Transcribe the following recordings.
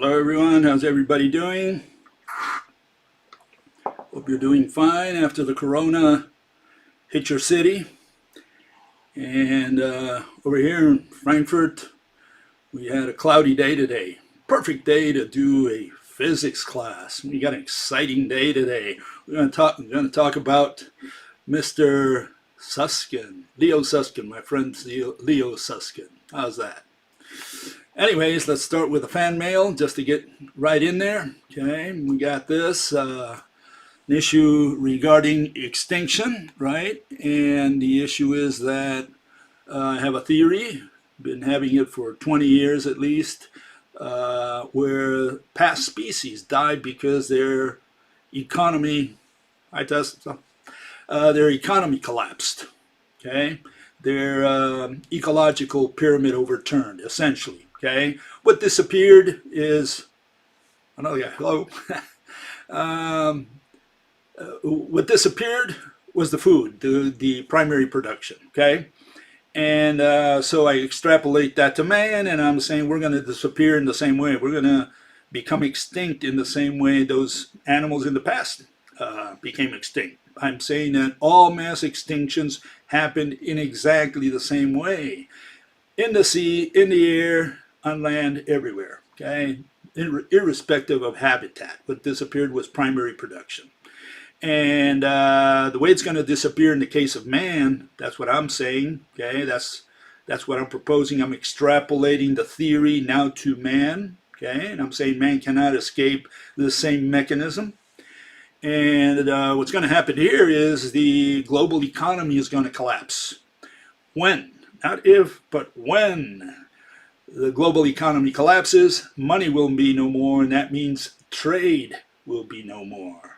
Hello everyone, how's everybody doing? Hope you're doing fine after the corona hit your city. And over here in Frankfurt, we had a cloudy day today. Perfect day to do a physics class. We got an exciting day today. We're going to talk about Mr. Susskind, Leo Susskind, my friend Leo Susskind. How's that? Anyways, let's start with a fan mail just to get right in there. Okay, we got this an issue regarding extinction, right? And the issue is that I have a theory, been having it for 20 years at least, where past species died because their economy, their economy collapsed. Okay, their ecological pyramid overturned, essentially. Okay, what disappeared is another guy. Hello. What disappeared was the food, the primary production. Okay, and so I extrapolate that to man, and I'm saying we're going to disappear in the same way. We're going to become extinct in the same way those animals in the past became extinct. I'm saying that all mass extinctions happened in exactly the same way. In the sea, in the air, on land, everywhere, okay? Irrespective of habitat. What disappeared was primary production. And the way it's going to disappear in the case of man, that's what I'm saying, okay? That's what I'm proposing. I'm extrapolating the theory now to man, okay? And I'm saying man cannot escape the same mechanism. And what's going to happen here is the global economy is going to collapse. When? Not if, but when the global economy collapses, money will be no more, and that means trade will be no more.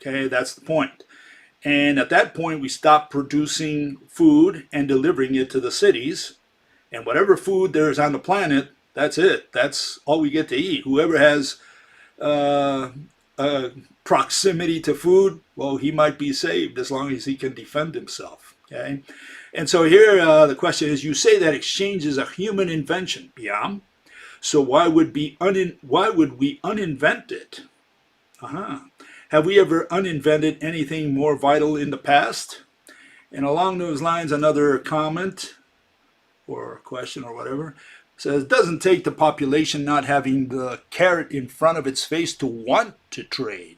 Okay, that's the point. And at that point, we stop producing food and delivering it to the cities. And whatever food there is on the planet, that's it. That's all we get to eat. Whoever has proximity to food, well, he might be saved as long as he can defend himself. Okay, and so here the question is: you say that exchange is a human invention, yeah? So why would we uninvent it? Have we ever uninvented anything more vital in the past? And along those lines, another comment or question or whatever says, it doesn't take the population not having the carrot in front of its face to want to trade.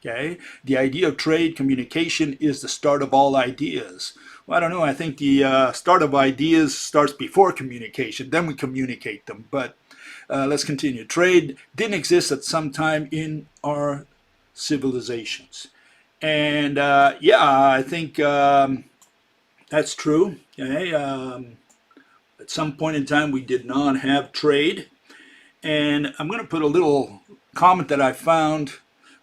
Okay, the idea of trade communication is the start of all ideas. Well, I don't know. I think the start of ideas starts before communication. Then we communicate them. But let's continue. Trade didn't exist at some time in our civilizations. And yeah, I think that's true. Okay, at some point in time, we did not have trade. And I'm going to put a little comment that I found,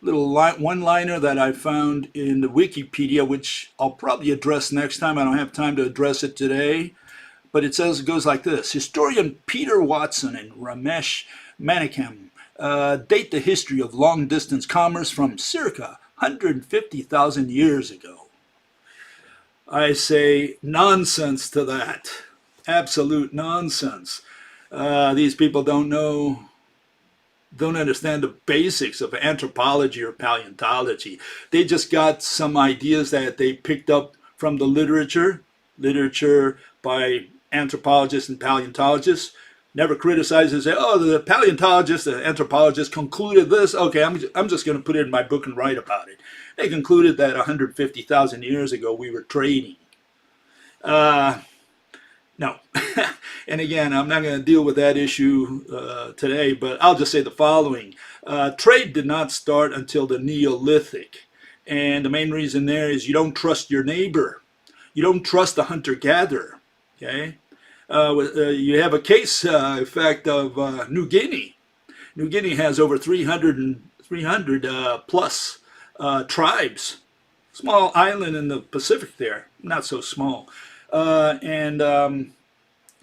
little one-liner that I found in the Wikipedia, which I'll probably address next time. I don't have time to address it today. But it goes like this. Historian Peter Watson and Ramesh Manikam date the history of long-distance commerce from circa 150,000 years ago. I say nonsense to that. Absolute nonsense. These people don't understand the basics of anthropology or paleontology. They just got some ideas that they picked up from the literature by anthropologists and paleontologists. Never criticize and say, oh, the paleontologist, the anthropologist concluded this. Okay, I'm just going to put it in my book and write about it. They concluded that 150,000 years ago we were trading. No. And again, I'm not going to deal with that issue today, but I'll just say the following. Trade did not start until the Neolithic. And the main reason there is you don't trust your neighbor. You don't trust the hunter-gatherer. Okay? You have a case effect of New Guinea. New Guinea has over 300 plus tribes. Small island in the Pacific there. Not so small.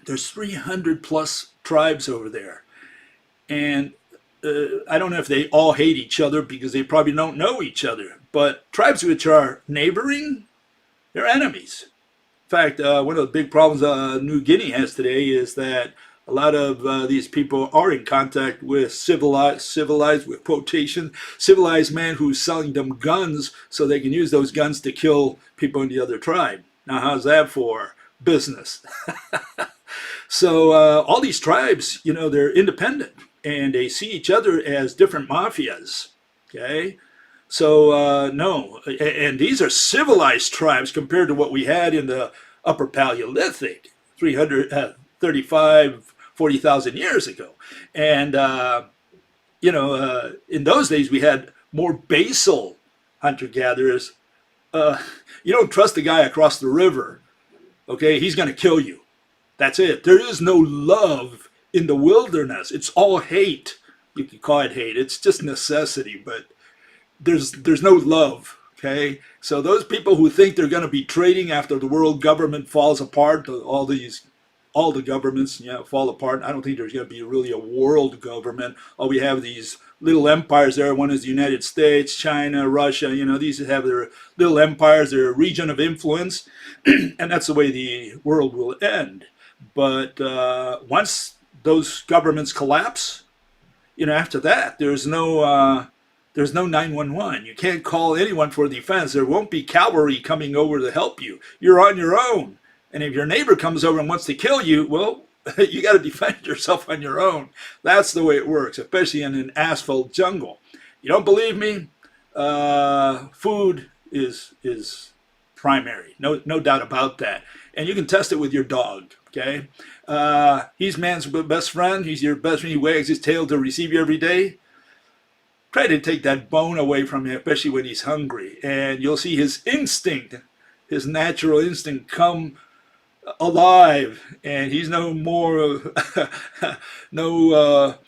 There's 300 plus tribes over there. And I don't know if they all hate each other because they probably don't know each other. But tribes which are neighboring, they're enemies. In fact, one of the big problems New Guinea has today is that A lot of these people are in contact with civilized with quotation, civilized man who's selling them guns so they can use those guns to kill people in the other tribe. Now, how's that for business? So all these tribes, you know, they're independent and they see each other as different mafias. Okay. So no, and these are civilized tribes compared to what we had in the Upper Paleolithic, 335, 40,000 years ago. And, you know, in those days we had more basal hunter-gatherers. You don't trust the guy across the river, okay? He's going to kill you. That's it. There is no love in the wilderness. It's all hate. You could call it hate. It's just necessity, but there's no love, okay? So those people who think they're going to be trading after the world government falls apart, all the governments, you know, fall apart. I don't think there's going to be really a world government. All we have these little empires there. One is the United States, China, Russia. You know, these have their little empires, their region of influence, and that's the way the world will end. But once those governments collapse, you know, after that, there's no 911. You can't call anyone for defense. There won't be cavalry coming over to help you. You're on your own. And if your neighbor comes over and wants to kill you, well, you got to defend yourself on your own. That's the way it works, especially in an asphalt jungle. You don't believe me? Food is primary. No doubt about that. And you can test it with your dog, okay? He's man's best friend. He's your best friend. He wags his tail to receive you every day. Try to take that bone away from him, especially when he's hungry. And you'll see his instinct, his natural instinct come alive. And he's no more, Mr.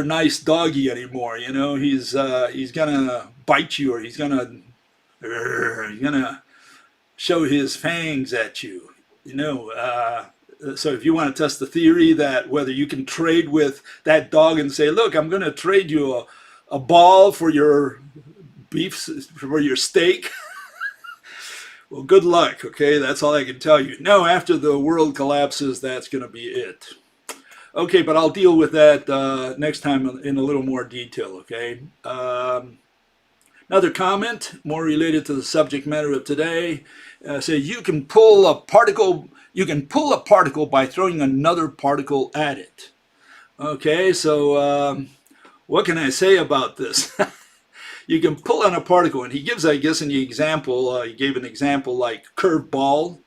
Nice Doggy anymore. You know, he's gonna bite you, or he's gonna show his fangs at you. You know, so if you want to test the theory that whether you can trade with that dog and say, look, I'm going to trade you a ball for your beef, for your steak. Well, good luck, okay? That's all I can tell you. No, after the world collapses, that's going to be it. Okay, but I'll deal with that next time in a little more detail, okay? Another comment, more related to the subject matter of today, says you can pull a particle by throwing another particle at it. Okay, so what can I say about this? You can pull on a particle, and he gives, I guess, in the example, he gave an example like curved ball.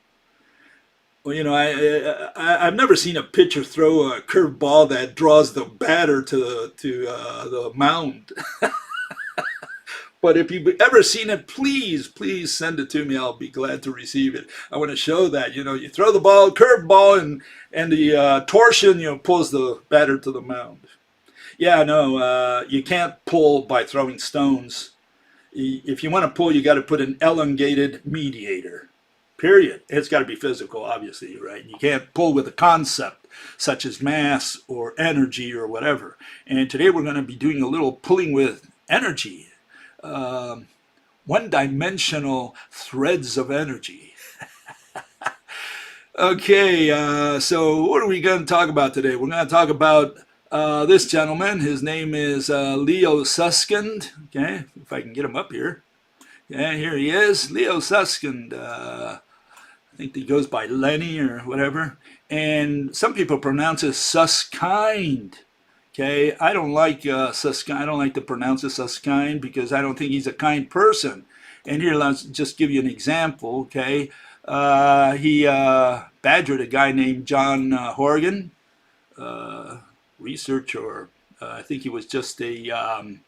Well, you know, I've never seen a pitcher throw a curved ball that draws the batter to the mound. But if you've ever seen it, please send it to me. I'll be glad to receive it. I want to show that, you know, you throw the ball, curved ball, and the torsion, you know, pulls the batter to the mound. Yeah, no, you can't pull by throwing stones. If you want to pull, you got to put an elongated mediator, period. It's got to be physical, obviously, right? You can't pull with a concept such as mass or energy or whatever. And today we're going to be doing a little pulling with energy. One-dimensional threads of energy. Okay, so what are we going to talk about today? We're going to talk about this gentleman. His name is Leo Susskind. Okay, if I can get him up here. Yeah, here he is, Leo Susskind. I think he goes by Lenny or whatever. And some people pronounce it Susskind. Okay, I don't like Susskind. I don't like to pronounce it Susskind because I don't think he's a kind person. And here, let's just give you an example. Okay, he badgered a guy named John Horgan, researcher. I think he was just a.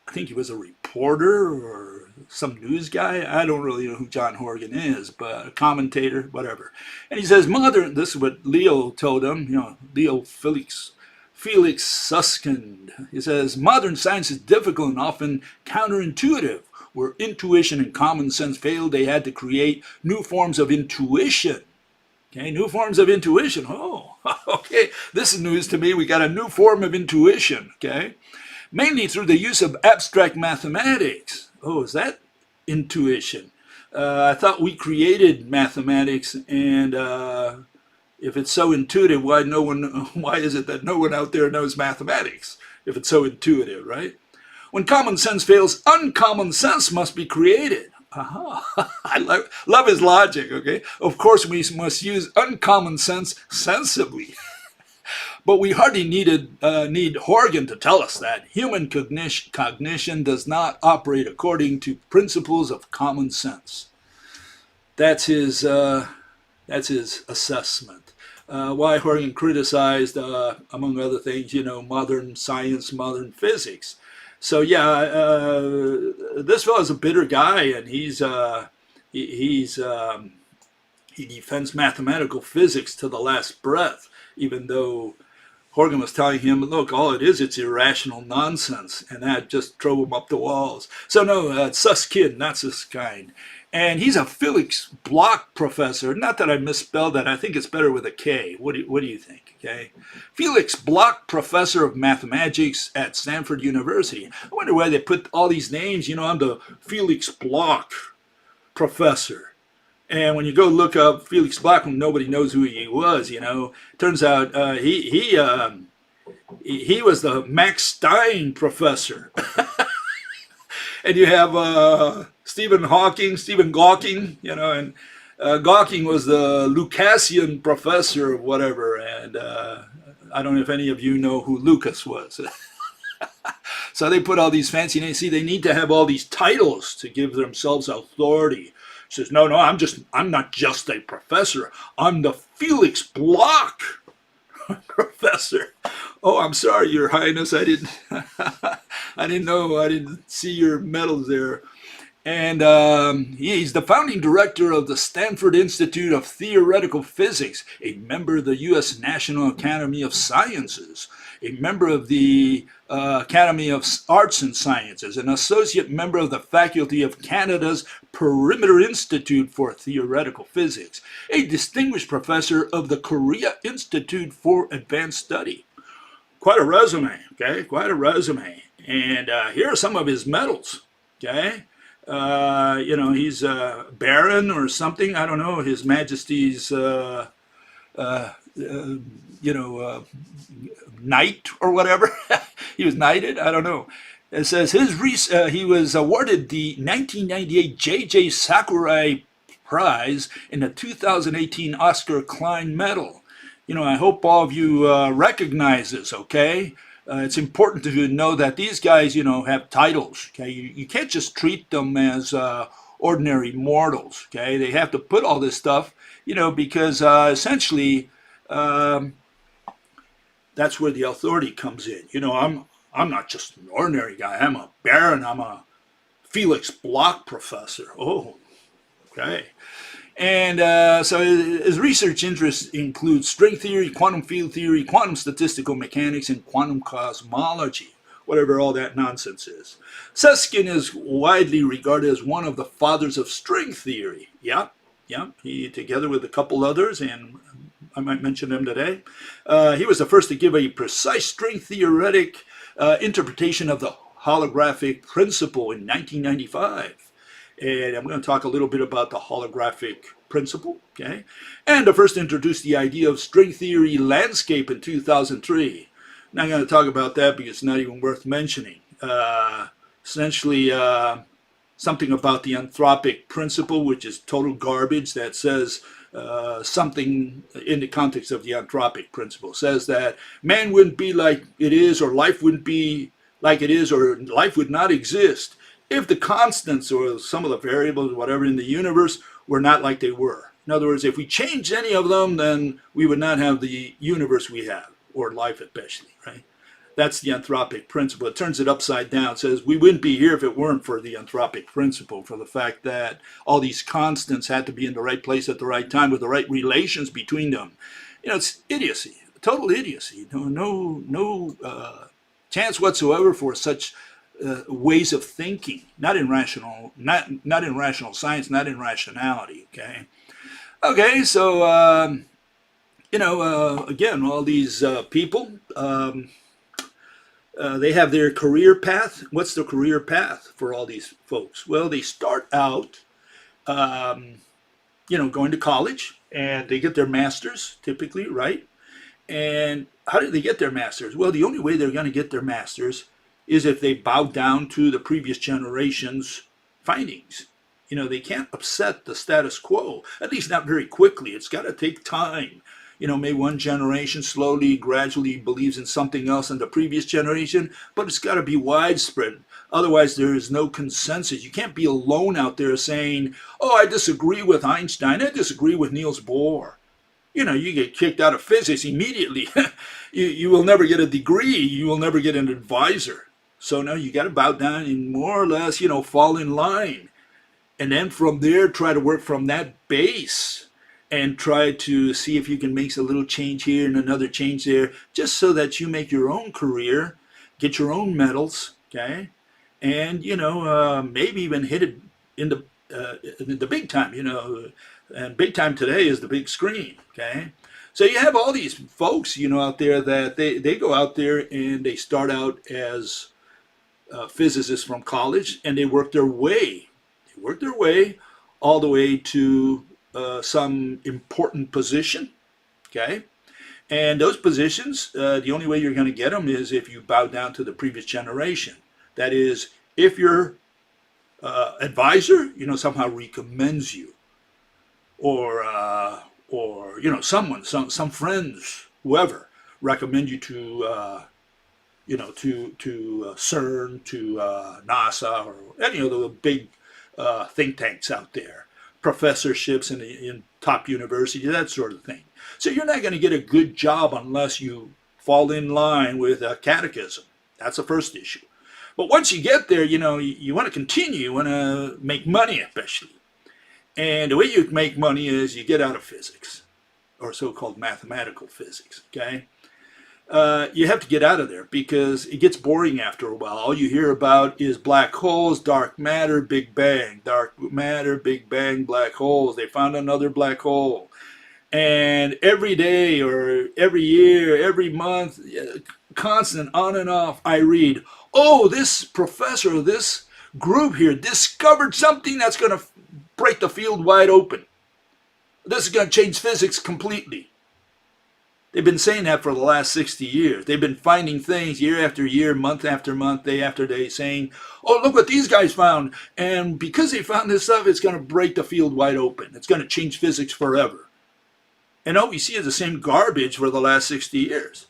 I think he was a reporter or some news guy. I don't really know who John Horgan is, but a commentator, whatever. And he says, this is what Leo told him, you know, Leo Felix Susskind. He says, modern science is difficult and often counterintuitive. Where intuition and common sense failed, they had to create new forms of intuition. Okay, new forms of intuition. Oh, okay, this is news to me. We got a new form of intuition, okay? Mainly through the use of abstract mathematics. Oh, is that intuition? I thought we created mathematics, and if it's so intuitive, why is it that no one out there knows mathematics? If it's so intuitive, right? When common sense fails, uncommon sense must be created. Aha. I love his logic, okay? Of course, we must use uncommon sense sensibly. But we hardly need Horgan to tell us that. Human cognition does not operate according to principles of common sense. That's his assessment. Why Horgan criticized, among other things, modern science, modern physics. So yeah, this fellow's a bitter guy, and he defends mathematical physics to the last breath, even though Horgan was telling him, look, all it is, it's irrational nonsense, and that just drove him up the walls. So no, it's Susskind, not Susskind. And he's a Felix Bloch professor. Not that I misspelled that. I think it's better with a K. What do you think? Okay, Felix Bloch professor of mathematics at Stanford University. I wonder why they put all these names. I'm the Felix Bloch professor. And when you go look up Felix Bloch, nobody knows who he was. Turns out he was the Max Stein professor. And you have Stephen Gawking, and Gawking was the Lucasian professor of whatever, and I don't know if any of you know who Lucas was. So they put all these fancy names. See, they need to have all these titles to give themselves authority. He says, no, I'm not just a professor. I'm the Felix Bloch professor. Oh, I'm sorry, Your Highness. I didn't know. I didn't see your medals there. And he's the founding director of the Stanford Institute of Theoretical Physics, a member of the U.S. National Academy of Sciences, a member of the Academy of Arts and Sciences, an associate member of the faculty of Canada's Perimeter Institute for Theoretical Physics, a distinguished professor of the Korea Institute for Advanced Study. Quite a resume, okay? Quite a resume. And here are some of his medals, okay? He's a baron or something. I don't know. His Majesty's, knight or whatever. He was knighted. I don't know. It says he was awarded the 1998 J.J. Sakurai Prize and the 2018 Oscar Klein Medal. I hope all of you recognize this, okay? It's important to know that these guys, have titles, okay? You can't just treat them as ordinary mortals, okay? They have to put all this stuff, because essentially that's where the authority comes in. I'm not just an ordinary guy. I'm a baron. I'm a Felix Bloch professor. Oh, okay. And so his research interests include string theory, quantum field theory, quantum statistical mechanics, and quantum cosmology, whatever all that nonsense is. Susskind is widely regarded as one of the fathers of string theory. Yeah. He, together with a couple others, and I might mention them today, he was the first to give a precise string theoretic interpretation of the holographic principle in 1995. And I'm going to talk a little bit about the holographic principle, okay? And to first introduce the idea of string theory landscape in 2003. Not going to talk about that because it's not even worth mentioning. Essentially, something about the anthropic principle, which is total garbage, that says something in the context of the anthropic principle. Says that man wouldn't be like it is, or life wouldn't be like it is, or life would not exist if the constants or some of the variables, whatever in the universe, were not like they were. In other words, if we changed any of them, then we would not have the universe we have, or life especially, right? That's the anthropic principle. It turns it upside down. It says we wouldn't be here if it weren't for the anthropic principle, for the fact that all these constants had to be in the right place at the right time with the right relations between them. It's idiocy, total idiocy. No chance whatsoever for such ways of thinking, not in rational science, not in rationality. Okay. So again, all these people, they have their career path. What's the career path for all these folks? Well, they start out um, going to college, and they get their masters typically, right? And how do they get their masters? Well, the only way they're going to get their masters is if they bow down to the previous generation's findings. They can't upset the status quo, at least not very quickly. It's got to take time. Maybe one generation slowly, gradually believes in something else in the previous generation, but it's got to be widespread. Otherwise, there is no consensus. You can't be alone out there saying, oh, I disagree with Einstein, I disagree with Niels Bohr. You get kicked out of physics immediately. you will never get a degree. You will never get an advisor. So no, you got to bow down and more or less, fall in line. And then from there, try to work from that base and try to see if you can make a little change here and another change there, just so that you make your own career, get your own medals, okay? And, maybe even hit it in the big time, and big time today is the big screen, okay? So you have all these folks, out there that they go out there and they start out as physicists from college, and they work their way all the way to some important position, okay? And those positions, the only way you're going to get them is if you bow down to the previous generation. That is, if your advisor, somehow recommends you, or someone, some friends, whoever, recommend you to CERN, to NASA, or any of the big think tanks out there, professorships in top universities, that sort of thing. So you're not going to get a good job unless you fall in line with a catechism. That's the first issue. But once you get there, you want to continue, you want to make money especially. And the way you make money is you get out of physics, or so-called mathematical physics, okay? You have to get out of there because it gets boring after a while. All you hear about is black holes, dark matter, Big Bang. Dark matter, Big Bang, black holes. They found another black hole. And every day or every year, every month, constant on and off, I read, oh, this professor, this group here discovered something that's going to break the field wide open. This is going to change physics completely. They've been saying that for the last 60 years. They've been finding things year after year, month after month, day after day, saying, oh, look what these guys found. And because they found this stuff, it's going to break the field wide open. It's going to change physics forever. And all we see is the same garbage for the last 60 years.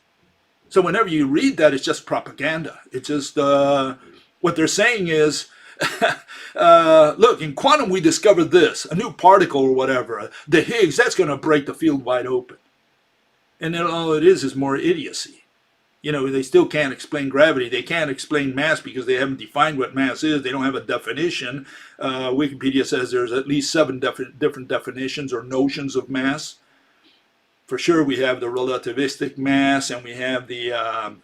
So whenever you read that, it's just propaganda. It's just what they're saying is, look, in quantum we discovered this, a new particle or whatever, the Higgs, that's going to break the field wide open. And then all it is more idiocy. They still can't explain gravity. They can't explain mass because they haven't defined what mass is. They don't have a definition. Wikipedia says there's at least 7 different definitions or notions of mass. For sure, we have the relativistic mass and we have the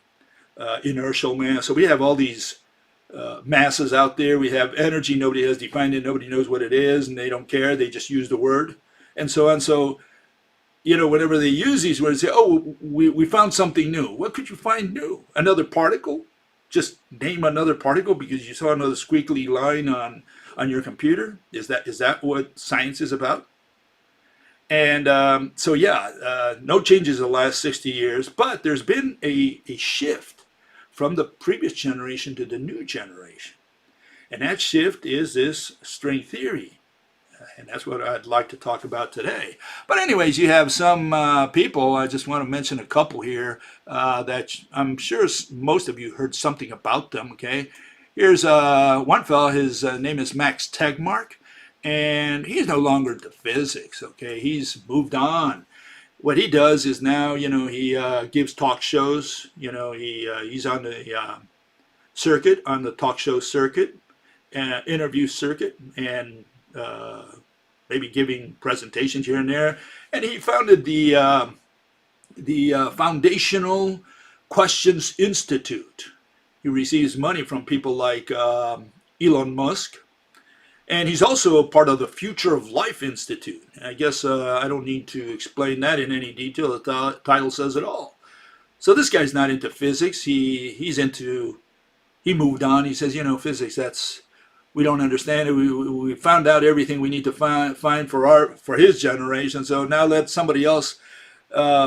inertial mass. So we have all these masses out there. We have energy. Nobody has defined it. Nobody knows what it is, and they don't care. They just use the word, and so on. So, whenever they use these words, they say, oh, we found something new. What could you find new? Another particle? Just name another particle because you saw another squiggly line on your computer? Is that what science is about? And no changes in the last 60 years, but there's been a shift from the previous generation to the new generation. And that shift is this string theory. And that's what I'd like to talk about today. But anyways, you have some people, I just want to mention a couple here that I'm sure most of you heard something about them, okay? Here's one fellow, his name is Max Tegmark. And he's no longer into physics, okay? He's moved on. What he does is now, he gives talk shows. He's on the circuit, on the talk show circuit, interview circuit, and maybe giving presentations here and there. And he founded the Foundational Questions Institute. He receives money from people like Elon Musk. And he's also a part of the Future of Life Institute. I guess I don't need to explain that in any detail. The title says it all. So this guy's not into physics. He moved on. He says, physics, We don't understand it. We found out everything we need to find for his generation. So now let somebody else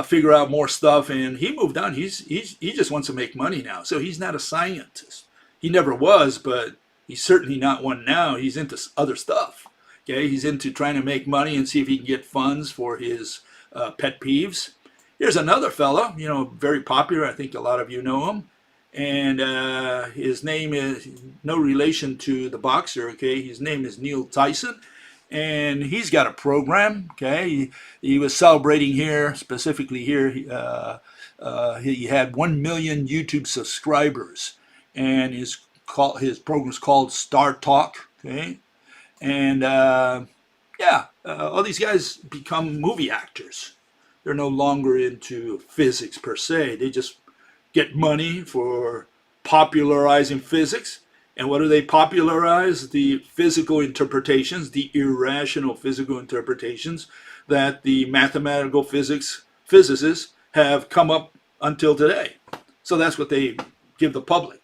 figure out more stuff. And he moved on. He just wants to make money now. So he's not a scientist. He never was, but he's certainly not one now. He's into other stuff. Okay, he's into trying to make money and see if he can get funds for his pet peeves. Here's another fella, very popular. I think a lot of you know him. And his name is no relation to the boxer, okay? His name is Neil Tyson. And he's got a program, okay? He was celebrating here, specifically here, he had 1 million YouTube subscribers. And his program is called Star Talk, okay? And all these guys become movie actors. They're no longer into physics per se. They just get money for popularizing physics. And what do they popularize? The physical interpretations, the irrational physical interpretations that the mathematical physicists have come up until today. So that's what they give the public.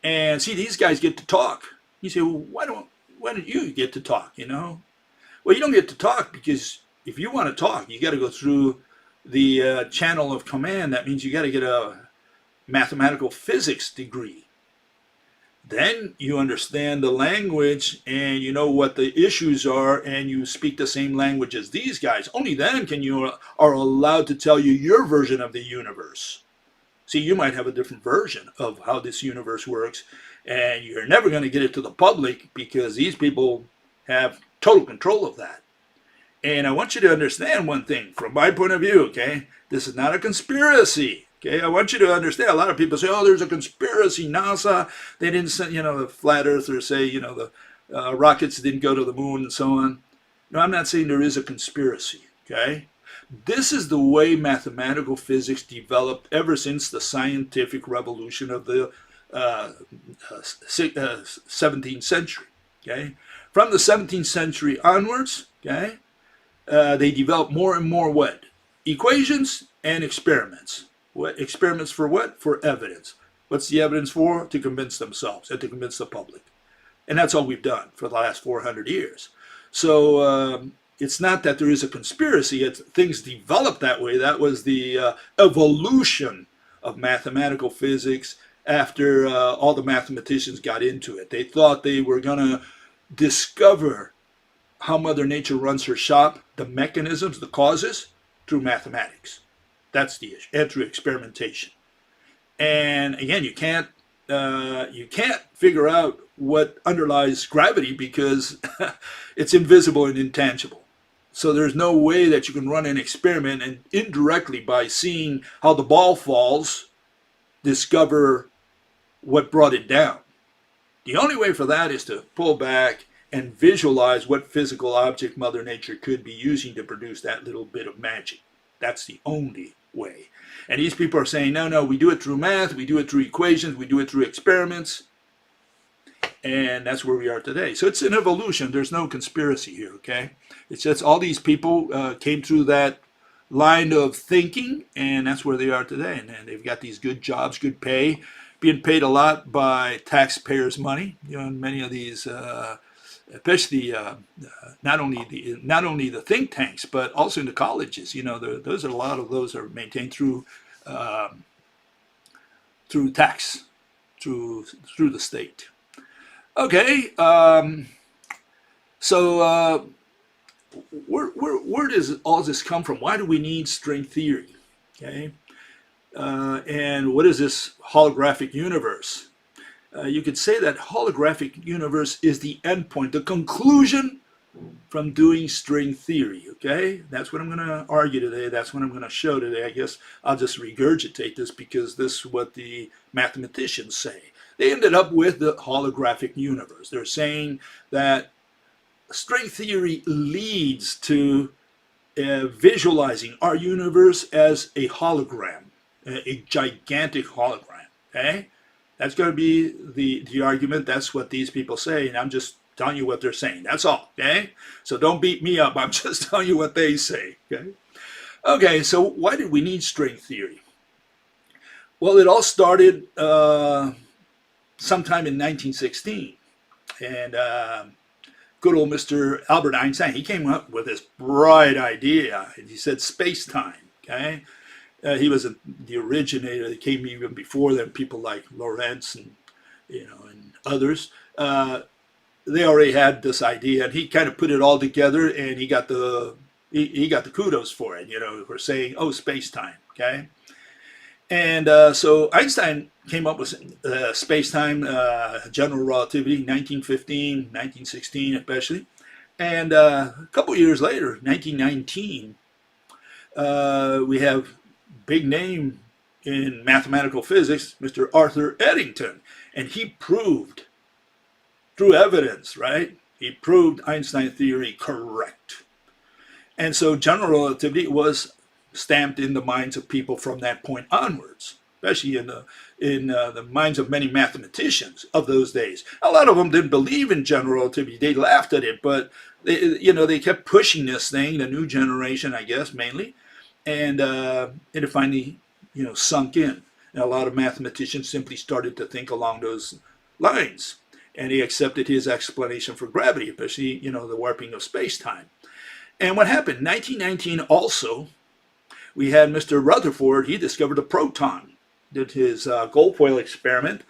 And see, these guys get to talk. You say, well, why don't you get to talk, Well, you don't get to talk because if you want to talk, you got to go through the channel of command. That means you got to get a mathematical physics degree. Then you understand the language and you know what the issues are and you speak the same language as these guys. Only then are allowed to tell you your version of the universe. See, you might have a different version of how this universe works and you're never going to get it to the public because these people have total control of that. And I want you to understand one thing from my point of view, okay? This is not a conspiracy. Okay, I want you to understand. A lot of people say, "Oh, there's a conspiracy." NASA, they didn't send, the flat earthers say, the rockets didn't go to the moon and so on. No, I'm not saying there is a conspiracy. Okay, this is the way mathematical physics developed ever since the scientific revolution of the 17th century. Okay, from the 17th century onwards, okay, they developed more and more what? Equations and experiments. What experiments for what? For evidence. What's the evidence for? To convince themselves and to convince the public. And that's all we've done for the last 400 years. So it's not that there is a conspiracy. It's things developed that way. That was the evolution of mathematical physics after all the mathematicians got into it. They thought they were going to discover how Mother Nature runs her shop, the mechanisms, the causes, through mathematics. That's the issue, and through experimentation. And again, you can't figure out what underlies gravity because it's invisible and intangible. So there's no way that you can run an experiment and indirectly by seeing how the ball falls, discover what brought it down. The only way for that is to pull back and visualize what physical object Mother Nature could be using to produce that little bit of magic. That's the only way. And these people are saying, no, we do it through math, we do it through equations, we do it through experiments. And that's where we are today. So it's an evolution. There's no conspiracy here, okay? It's just all these people came through that line of thinking, and that's where they are today. And they've got these good jobs, good pay, being paid a lot by taxpayers' money. And many of these, especially not only the think tanks, but also in the colleges. Those are a lot of those are maintained through tax, through the state. Okay, so where does all this come from? Why do we need string theory? Okay, and what is this holographic universe? You could say that holographic universe is the endpoint, the conclusion from doing string theory. Okay, that's what I'm going to argue today. That's what I'm going to show today. I guess I'll just regurgitate this because this is what the mathematicians say. They ended up with the holographic universe. They're saying that string theory leads to visualizing our universe as a hologram, a gigantic hologram. Okay, that's going to be the argument. That's what these people say, and I'm just telling you what they're saying. That's all. Okay, so don't beat me up. I'm just telling you what they say. Okay, so why did we need string theory? Well, it all started sometime in 1916. And good old Mr. Albert Einstein, he came up with this bright idea. And he said space-time, okay? He was the originator. That came even before them. People like Lorentz and and others. They already had this idea, and he kind of put it all together, and he got the kudos for it. For saying, "Oh, space time." Okay, and so Einstein came up with space time, general relativity, 1915, 1916, especially, and a couple years later, 1919, we have big name in mathematical physics, Mr. Arthur Eddington, and he proved through evidence, right? He proved Einstein theory correct. And so general relativity was stamped in the minds of people from that point onwards, especially in the minds of many mathematicians of those days. A lot of them didn't believe in general relativity. They laughed at it, but they kept pushing this thing, the new generation, I guess, mainly, and it finally sunk in. And a lot of mathematicians simply started to think along those lines. And he accepted his explanation for gravity, especially, the warping of space-time. And what happened? 1919 also, we had Mr. Rutherford. He discovered a proton, did his gold foil experiment.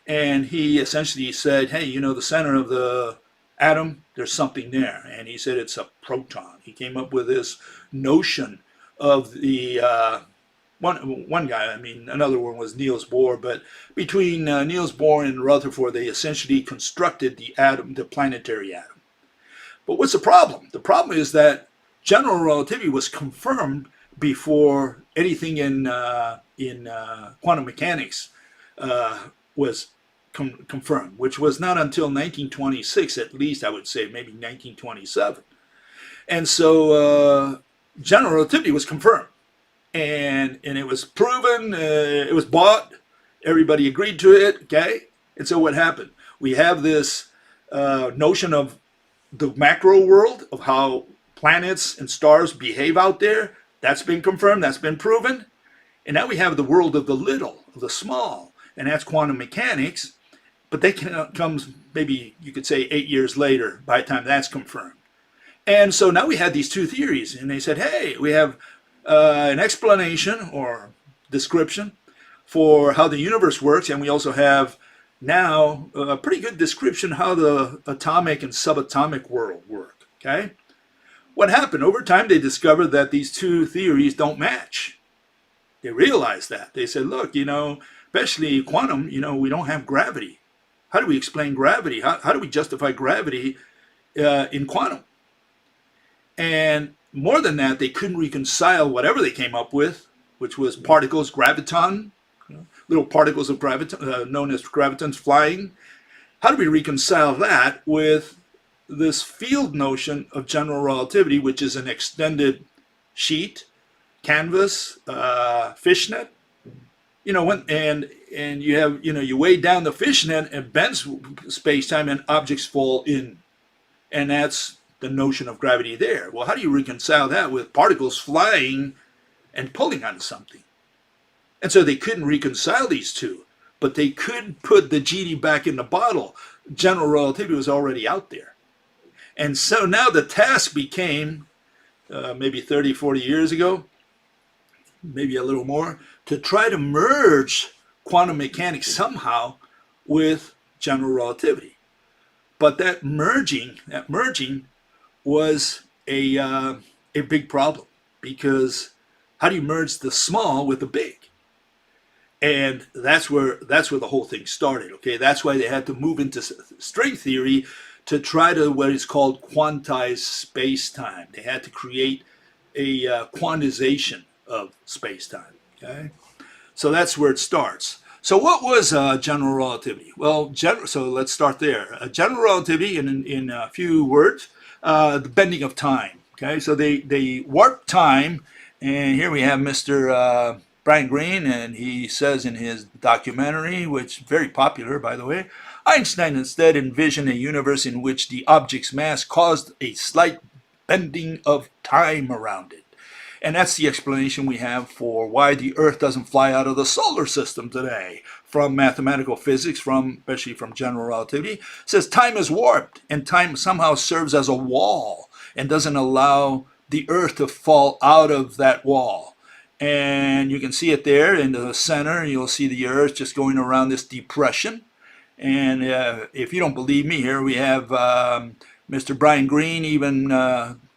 And he essentially said, hey, the center of the atom, there's something there. And he said it's a proton. He came up with this notion of the one guy, another one was Niels Bohr, but between Niels Bohr and Rutherford, they essentially constructed the atom, the planetary atom. But what's the problem? The problem is that general relativity was confirmed before anything in quantum mechanics was confirmed, which was not until 1926, at least I would say, maybe 1927. And so general relativity was confirmed. And it was proven, it was bought, everybody agreed to it, okay? And so what happened? We have this notion of the macro world, of how planets and stars behave out there. That's been confirmed, that's been proven. And now we have the world of the little, of the small, and that's quantum mechanics. But that comes maybe, you could say, 8 years later by the time that's confirmed. And so now we had these two theories, and they said, hey, we have an explanation or description for how the universe works, and we also have now a pretty good description how the atomic and subatomic world work. Okay, what happened over time? They discovered that these two theories don't match. They realized that. They said, look, especially quantum, we don't have gravity. How do we explain gravity? How do we justify gravity in quantum? And more than that, they couldn't reconcile whatever they came up with, which was particles, graviton, little particles of graviton, known as gravitons flying. How do we reconcile that with this field notion of general relativity, which is an extended sheet, canvas, fishnet? And you have, you weigh down the fishnet and bends space-time and objects fall in. And that's the notion of gravity there. Well, how do you reconcile that with particles flying and pulling on something? And so they couldn't reconcile these two, but they could put the genie back in the bottle. General relativity was already out there. And so now the task became, maybe 30, 40 years ago, maybe a little more, to try to merge quantum mechanics somehow with general relativity. But that merging was a big problem, because how do you merge the small with the big? And that's where the whole thing started. Okay, that's why they had to move into string theory to try to what is called quantize space-time. They had to create a quantization of space-time. Okay, so that's where it starts. So what was general relativity? Well, so let's start there. General relativity, in a few words, the bending of time. Okay, so they warp time, and here we have Mr. Brian Greene, and he says in his documentary, which is very popular, by the way, Einstein instead envisioned a universe in which the object's mass caused a slight bending of time around it. And that's the explanation we have for why the Earth doesn't fly out of the solar system today. from mathematical physics, especially from general relativity, says time is warped and time somehow serves as a wall and doesn't allow the Earth to fall out of that wall. And you can see it there in the center. You'll see the Earth just going around this depression. And if you don't believe me, here we have Mr. Brian Greene even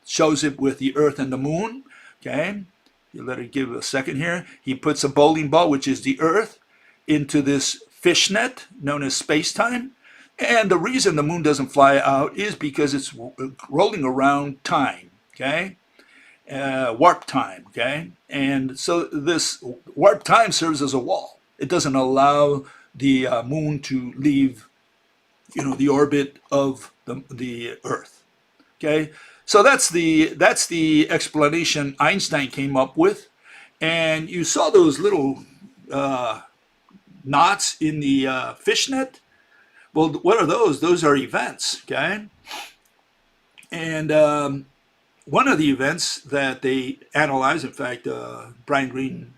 shows it with the Earth and the Moon. Okay, you let it give a second here. He puts a bowling ball, which is the Earth, into this fishnet known as space-time. And the reason the moon doesn't fly out is because it's rolling around time, okay? Warp time, okay? And so this warp time serves as a wall. It doesn't allow the moon to leave, the orbit of the Earth, okay? So that's the explanation Einstein came up with. And you saw those little knots in the fishnet. Well, what are those? Those are events, okay? And one of the events that they analyze, in fact, Brian Greene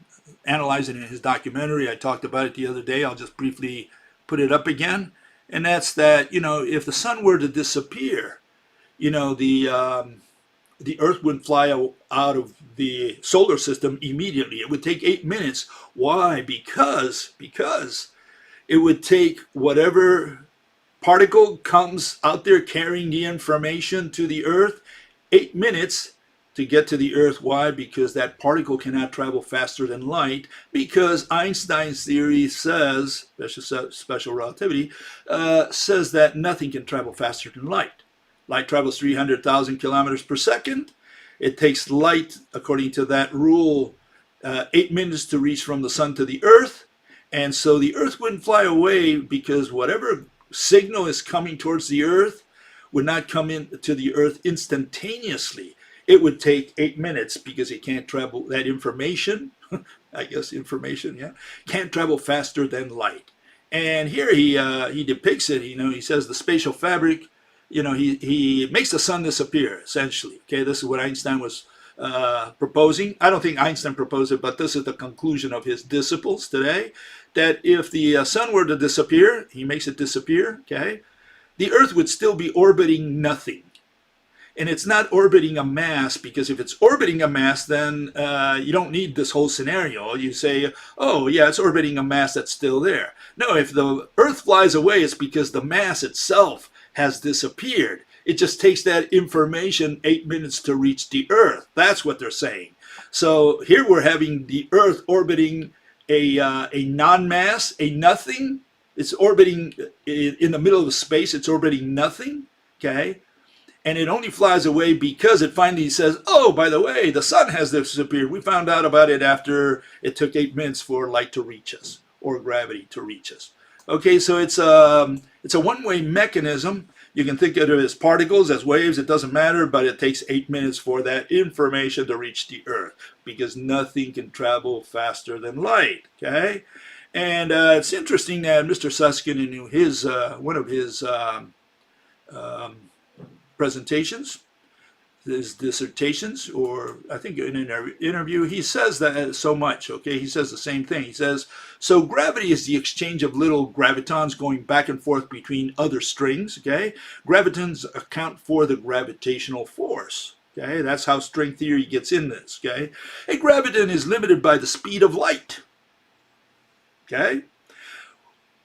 analyzed it in his documentary. I talked about it the other day. I'll just briefly put it up again. And that's that, if the sun were to disappear, the Earth wouldn't fly out of the solar system immediately. It would take 8 minutes. Why? Because it would take whatever particle comes out there carrying the information to the Earth, 8 minutes to get to the Earth. Why? Because that particle cannot travel faster than light, because Einstein's theory says, special relativity, says that nothing can travel faster than light. Light travels 300,000 kilometers per second. It takes light, according to that rule, 8 minutes to reach from the sun to the Earth. And so the Earth wouldn't fly away, because whatever signal is coming towards the Earth would not come into the Earth instantaneously. It would take 8 minutes, because it can't travel, that information, I guess information, yeah, can't travel faster than light. And here he depicts it. He says the spatial fabric, he makes the sun disappear, essentially. Okay, this is what Einstein was proposing. I don't think Einstein proposed it, but this is the conclusion of his disciples today, that if the sun were to disappear, he makes it disappear, okay, the Earth would still be orbiting nothing. And it's not orbiting a mass, because if it's orbiting a mass, then you don't need this whole scenario. You say, oh, yeah, it's orbiting a mass that's still there. No, if the Earth flies away, it's because the mass itself has disappeared. It just takes that information 8 minutes to reach the Earth. That's what they're saying. So here we're having the Earth orbiting a non-mass, a nothing. It's orbiting in the middle of space. It's orbiting nothing, okay? And it only flies away because it finally says, oh, by the way, the sun has disappeared. We found out about it after it took 8 minutes for light to reach us, or gravity to reach us. Okay, so it's a one-way mechanism. You can think of it as particles, as waves, it doesn't matter, but it takes 8 minutes for that information to reach the Earth, because nothing can travel faster than light, okay? And it's interesting that Mr. Susskind, in his one of his presentations, his dissertations, or I think in an interview, he says that so much, okay? He says the same thing. He says, so gravity is the exchange of little gravitons going back and forth between other strings, okay? Gravitons account for the gravitational force, okay? That's how string theory gets in this, okay? A graviton is limited by the speed of light, okay?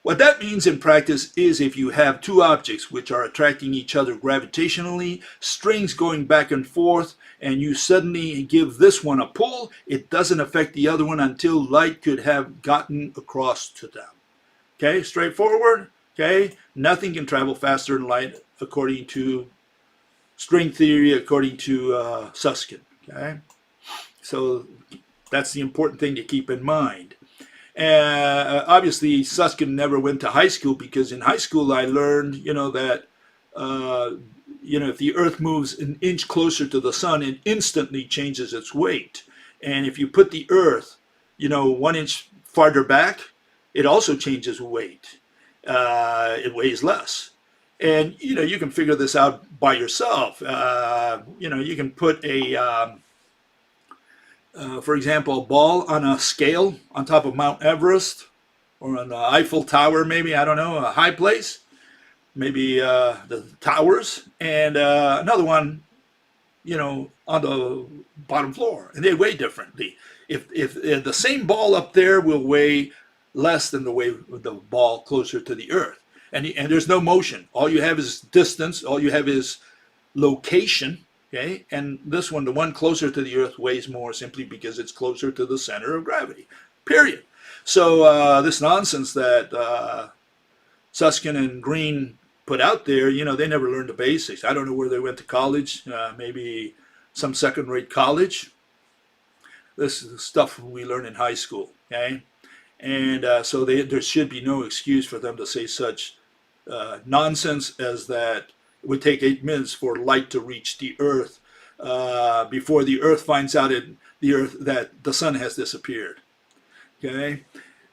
What that means in practice is if you have two objects which are attracting each other gravitationally, strings going back and forth, and you suddenly give this one a pull, it doesn't affect the other one until light could have gotten across to them. Okay, straightforward. Okay, nothing can travel faster than light according to string theory, according to Susskind. Okay, so that's the important thing to keep in mind. Obviously, Susskind never went to high school, because in high school I learned, that, if the Earth moves an inch closer to the sun, it instantly changes its weight. And if you put the Earth, 1 inch farther back, it also changes weight. It weighs less. And, you can figure this out by yourself. You can put a... for example, a ball on a scale on top of Mount Everest, or on the Eiffel Tower, maybe, I don't know, a high place, maybe the towers, and another one, on the bottom floor, and they weigh differently. If the same ball up there will weigh less than the ball closer to the Earth, and there's no motion. All you have is distance. All you have is location. Okay, and this one, the one closer to the Earth, weighs more simply because it's closer to the center of gravity. Period. So this nonsense that Susskind and Greene put out there, they never learned the basics. I don't know where they went to college, maybe some second-rate college. This is stuff we learn in high school, okay? And so there should be no excuse for them to say such nonsense as that it would take 8 minutes for light to reach the Earth before the Earth finds out that the sun has disappeared, okay?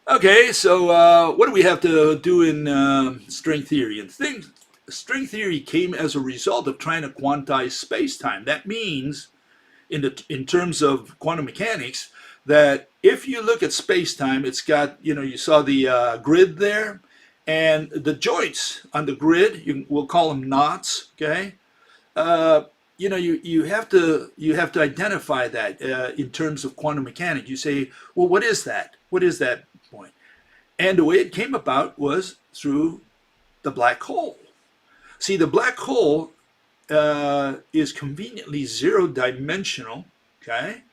Okay, so what do we have to do in string theory? And string theory came as a result of trying to quantize space-time. That means, in terms of quantum mechanics, that if you look at space-time, it's got, you saw the grid there, and the joints on the grid, we'll call them knots, okay? You have to identify that in terms of quantum mechanics. You say, well, what is that? What is that point? And the way it came about was through the black hole. See, the black hole is conveniently zero-dimensional, okay?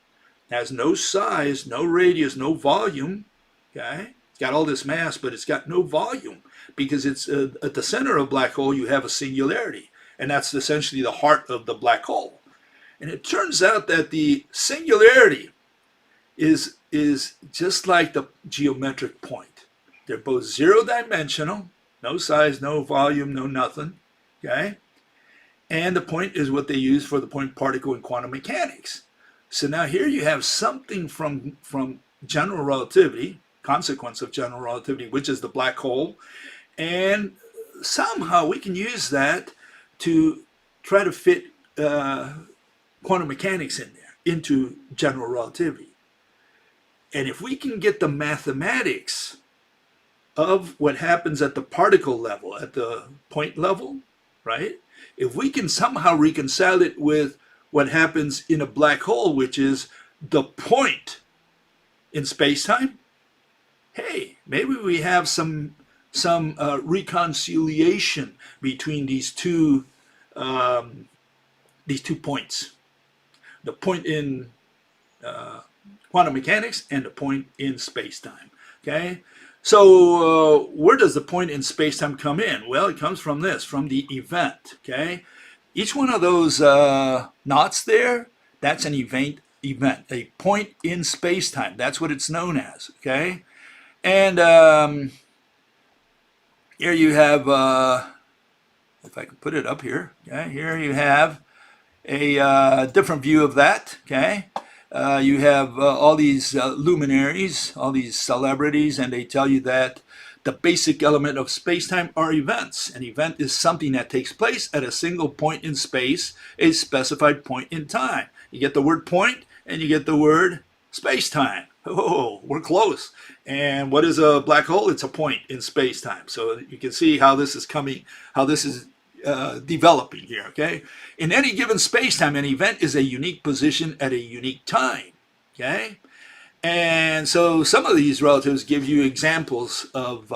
Has no size, no radius, no volume, okay? It's got all this mass, but it's got no volume because it's at the center of a black hole, you have a singularity, and that's essentially the heart of the black hole. And it turns out that the singularity is just like the geometric point. They're both zero-dimensional, no size, no volume, no nothing, okay? And the point is what they use for the point particle in quantum mechanics. So now here you have something from general relativity, consequence of general relativity, which is the black hole, and somehow we can use that to try to fit quantum mechanics in there, into general relativity. And if we can get the mathematics of what happens at the particle level, at the point level, right? If we can somehow reconcile it with what happens in a black hole, which is the point in space-time, hey, maybe we have some reconciliation between these two points, the point in quantum mechanics and the point in space-time. Okay, so where does the point in space-time come in? Well, it comes from this, from the event. Okay, each one of those knots there, that's an event, a point in space-time. That's what it's known as. Okay, and here you have, if I can put it up here, okay, here you have a different view of that, okay? You have all these luminaries, all these celebrities, and they tell you that the basic element of space-time are events. An event is something that takes place at a single point in space, a specified point in time. You get the word point, and you get the word space-time. Oh, we're close. And what is a black hole? It's a point in space-time. So you can see how this is coming, how this is developing here, okay? In any given space-time, an event is a unique position at a unique time, okay? And so some of these relatives give you examples of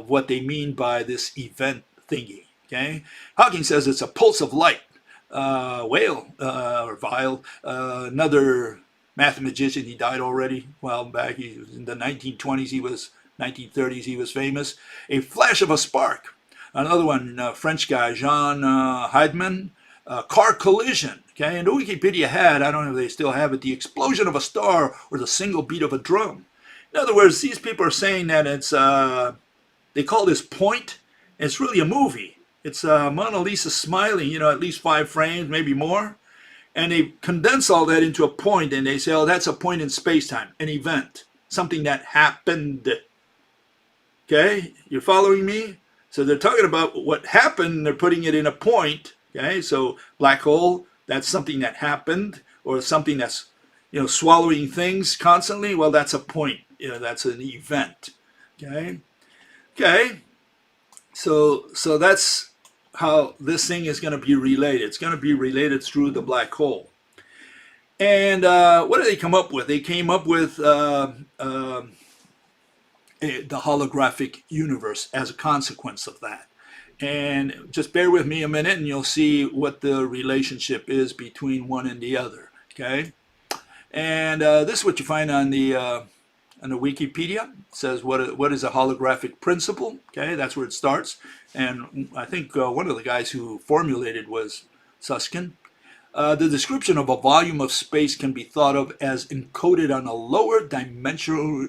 what they mean by this event thingy, okay? Hawking says it's a pulse of light. Whale, or Weil, another mathematician, he died already a while back. He was in the 1920s, 1930s, he was famous. A flash of a spark. Another one, French guy, Jean Heidman, car collision. Okay, and the Wikipedia had, I don't know if they still have it, the explosion of a star or the single beat of a drum. In other words, these people are saying that it's, they call this point, and it's really a movie. It's Mona Lisa smiling, at least 5 frames, maybe more. And they condense all that into a point, and they say, oh, that's a point in space-time, an event, something that happened. Okay, you're following me? So they're talking about what happened, they're putting it in a point. Okay, so black hole, that's something that happened, or something that's, swallowing things constantly. Well, that's a point, that's an event. Okay. Okay. So that's how this thing is going to be related. It's going to be related through the black hole. And what did they come up with? They came up with the holographic universe as a consequence of that. And just bear with me a minute and you'll see what the relationship is between one and the other. Okay? And this is what you find on the Wikipedia. It says what is a holographic principle. Okay, that's where it starts. And I think one of the guys who formulated was Susskind. The description of a volume of space can be thought of as encoded on a lower dimensional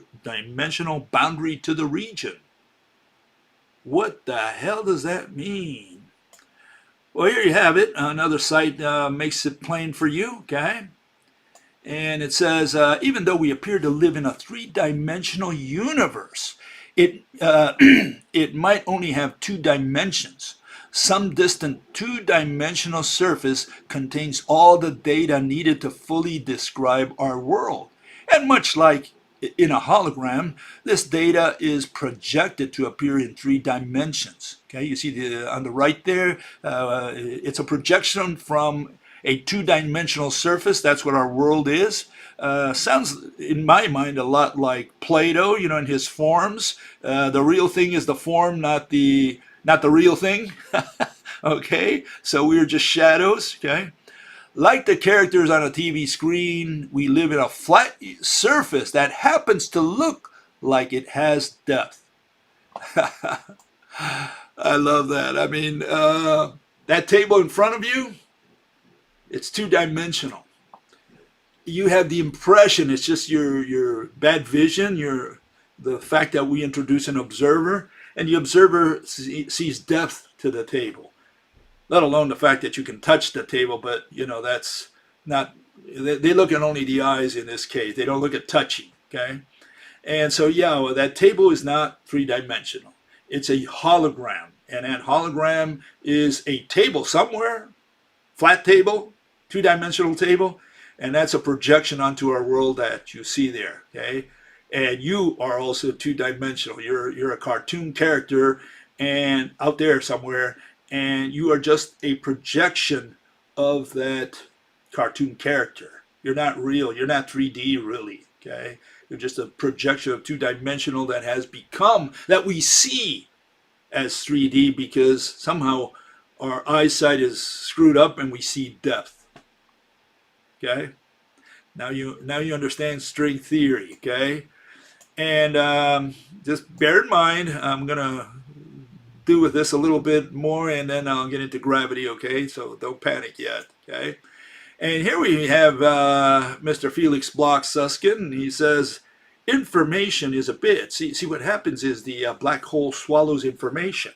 boundary to the region. What the hell does that mean? Well, here you have it. Another site makes it plain for you. Okay. And it says, even though we appear to live in a three-dimensional universe, it it might only have two dimensions. Some distant two-dimensional surface contains all the data needed to fully describe our world. And much like in a hologram, this data is projected to appear in three dimensions. Okay, you see on the right there, it's a projection from a two-dimensional surface. That's what our world is. Sounds, in my mind, a lot like Plato, in his forms. The real thing is the form, not the real thing. Okay, so we're just shadows. Okay, like the characters on a TV screen, we live in a flat surface that happens to look like it has depth. I love that. I mean, that table in front of you, it's two-dimensional. You have the impression, it's just your bad vision, the fact that we introduce an observer, and the observer sees depth to the table. Let alone the fact that you can touch the table, but that's not. They look at only the eyes in this case. They don't look at touching. Okay, and so well, that table is not three-dimensional. It's a hologram, and that hologram is a table somewhere, flat table, two-dimensional table, and that's a projection onto our world that you see there. Okay, and you are also two-dimensional. You're a cartoon character, and out there somewhere, and you are just a projection of that cartoon character. You're not real. You're not 3D really. Okay, you're just a projection of two-dimensional that we see as 3D because somehow our eyesight is screwed up and we see depth. Okay, now you understand string theory. Okay, and just bear in mind, I'm gonna do with this a little bit more, and then I'll get into gravity. Okay, so don't panic yet. Okay, and here we have Mr. Felix Bloch Susskind. He says information is a bit. See what happens is the black hole swallows information.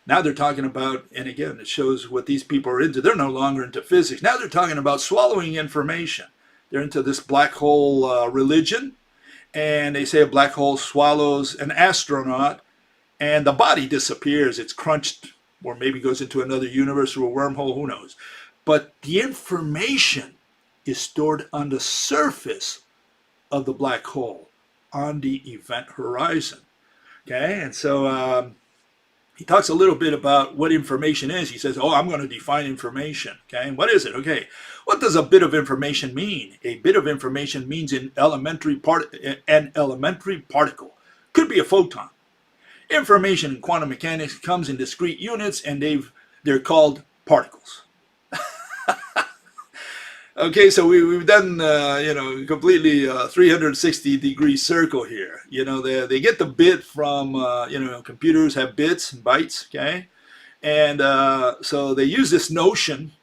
Now they're talking about, and again, it shows what these people are into. They're no longer into physics. Now they're talking about swallowing information. They're into this black hole religion, and they say a black hole swallows an astronaut, and the body disappears. It's crunched, or maybe goes into another universe or a wormhole, who knows. But the information is stored on the surface of the black hole, on the event horizon. Okay, and so he talks a little bit about what information is. He says, I'm going to define information. Okay, and what is it? Okay, what does a bit of information mean? A bit of information means an elementary particle. Could be a photon. Information in quantum mechanics comes in discrete units, and they're called particles. Okay, so we've done, completely 360-degree circle here. They get the bit from, computers have bits and bytes, okay? And so they use this notion.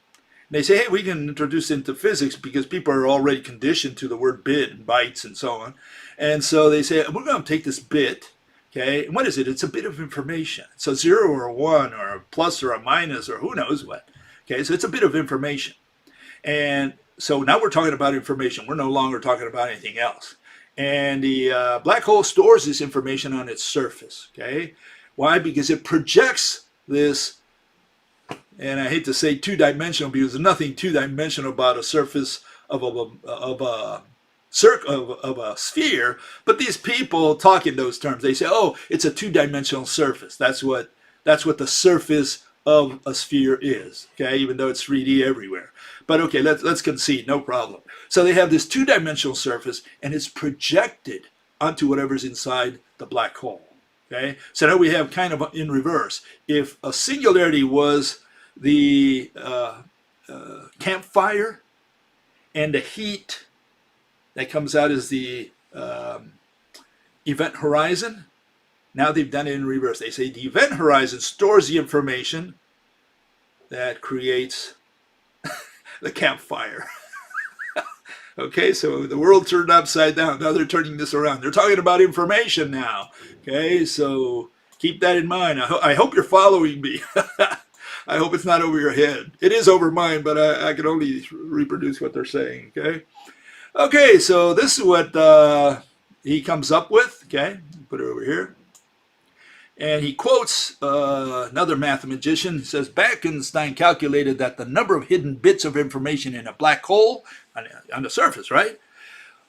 They say, hey, we can introduce it into physics because people are already conditioned to the word bit and bytes and so on. And so they say, we're going to take this bit, okay? And what is it? It's a bit of information. It's a 0 or a 1 or a plus or a minus or who knows what. Okay, so it's a bit of information. And so now we're talking about information. We're no longer talking about anything else. And the black hole stores this information on its surface. Okay, why? Because it projects this, and I hate to say two-dimensional because there's nothing two-dimensional about a surface of a of a sphere, but these people talk in those terms. They say, oh, it's a two-dimensional surface. That's what the surface of a sphere is, okay, even though it's 3D everywhere. But okay, let's concede, no problem. So they have this two-dimensional surface, and it's projected onto whatever's inside the black hole. Okay, so now we have kind of in reverse. If a singularity was the campfire, and the heat that comes out as the event horizon, now they've done it in reverse. They say the event horizon stores the information that creates the campfire. Okay, so the world turned upside down. Now they're turning this around. They're talking about information now. Okay, so keep that in mind. I hope you're following me. I hope it's not over your head. It is over mine, but I can only reproduce what they're saying. Okay, okay, so this is what he comes up with. Okay, put it over here. And he quotes another mathematician. He says, Bekenstein calculated that the number of hidden bits of information in a black hole, on the surface, right,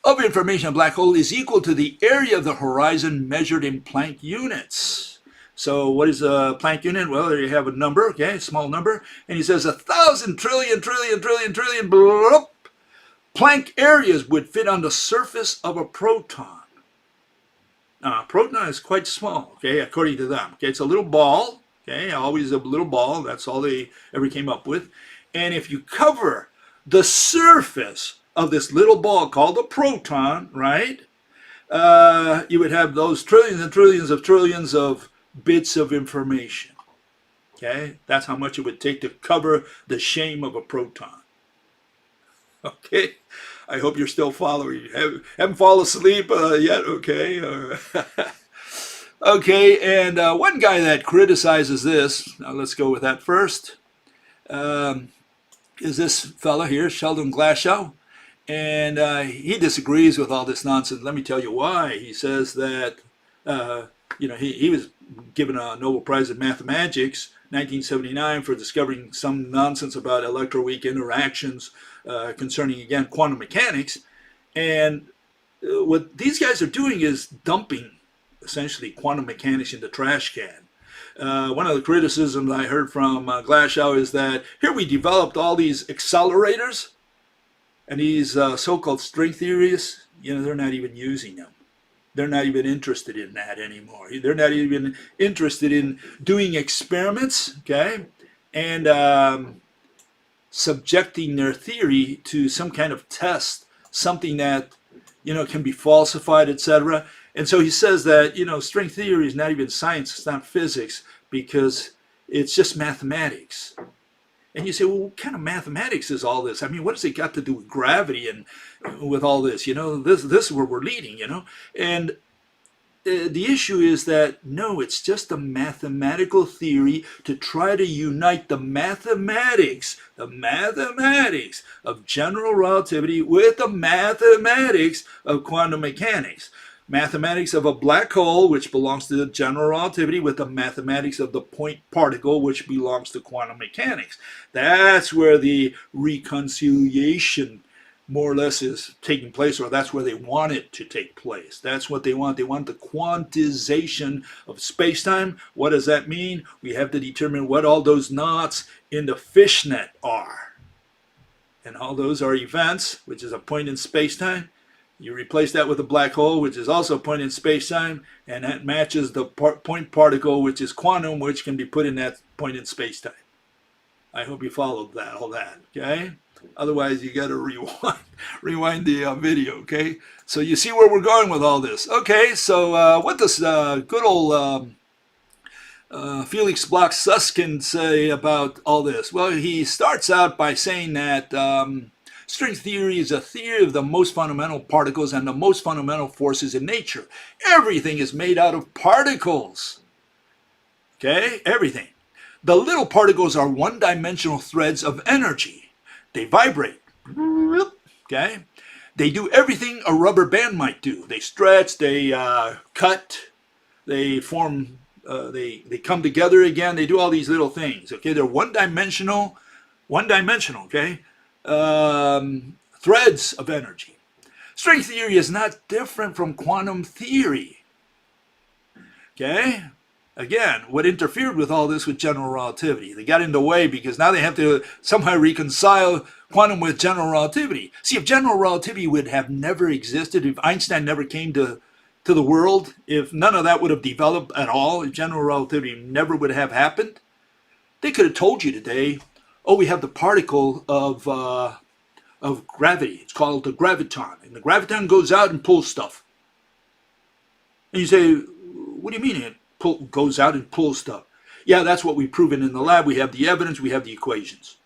of information in a black hole is equal to the area of the horizon measured in Planck units. So what is a Planck unit? Well, there you have a number, okay, a small number. And he says 1,000 trillion Planck areas would fit on the surface of a proton. Proton is quite small, okay, according to them. Okay, it's a little ball, okay, always a little ball. That's all they ever came up with. And if you cover the surface of this little ball called a proton, right, you would have those trillions and trillions of bits of information. Okay, that's how much it would take to cover the shame of a proton. Okay, I hope you're still following. Haven't fallen asleep yet, okay? Okay, and one guy that criticizes this, now let's go with that first, is this fella here, Sheldon Glashow. And he disagrees with all this nonsense. Let me tell you why. He says that, he was given a Nobel Prize in Mathematics 1979 for discovering some nonsense about electroweak interactions concerning, again, quantum mechanics. And what these guys are doing is dumping, essentially, quantum mechanics in the trash can. One of the criticisms I heard from Glashow is that here we developed all these accelerators, and these so-called string theorists, they're not even using them. They're not even interested in that anymore. They're not even interested in doing experiments, okay, and subjecting their theory to some kind of test, something that, can be falsified, etc. And so he says that, string theory is not even science, it's not physics, because it's just mathematics. And you say, well, what kind of mathematics is all this? I mean, what has it got to do with gravity and with all this? This is where we're leading, And the issue is that, no, it's just a mathematical theory to try to unite the mathematics of general relativity with the mathematics of quantum mechanics. Mathematics of a black hole, which belongs to the general relativity, with the mathematics of the point particle, which belongs to quantum mechanics. That's where the reconciliation, more or less, is taking place, or that's where they want it to take place. That's what they want. They want the quantization of space-time. What does that mean? We have to determine what all those knots in the fishnet are. And all those are events, which is a point in space-time. You replace that with a black hole, which is also a point in space-time, and that matches the point particle, which is quantum, which can be put in that point in space-time. I hope you followed all that, okay? Otherwise, you got to rewind the video, okay? So you see where we're going with all this. Okay, so what does good old Felix Bloch Susskind say about all this? Well, he starts out by saying that string theory is a theory of the most fundamental particles and the most fundamental forces in nature. Everything is made out of particles. Okay? Everything. The little particles are one-dimensional threads of energy. They vibrate. Okay? They do everything a rubber band might do. They stretch, they cut, they form, they come together again. They do all these little things. Okay? They're one-dimensional, okay? Threads of energy. String theory is not different from quantum theory. Okay? Again, what interfered with all this with general relativity? They got in the way because now they have to somehow reconcile quantum with general relativity. See, if general relativity would have never existed, if Einstein never came to the world, if none of that would have developed at all, if general relativity never would have happened, they could have told you today, oh, we have the particle of gravity. It's called the graviton. And the graviton goes out and pulls stuff. And you say, what do you mean it goes out and pulls stuff? Yeah, that's what we've proven in the lab. We have the evidence. We have the equations.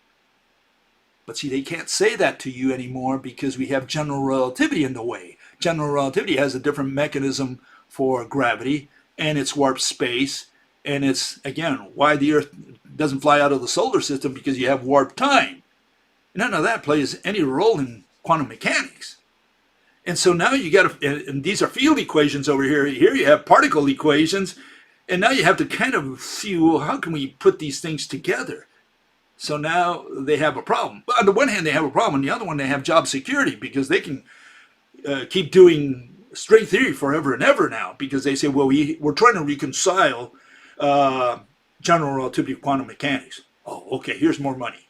But see, they can't say that to you anymore because we have general relativity in the way. General relativity has a different mechanism for gravity, and it's warp space. And it's, again, why the Earth doesn't fly out of the solar system, because you have warp time. None of that plays any role in quantum mechanics. And so now you got to, and these are field equations over here. Here you have particle equations, and now you have to kind of see, well, how can we put these things together? So now they have a problem. But on the one hand, they have a problem. On the other one, they have job security because they can keep doing string theory forever and ever now, because they say, well, we're trying to reconcile general relativity with quantum mechanics. Oh, okay, here's more money.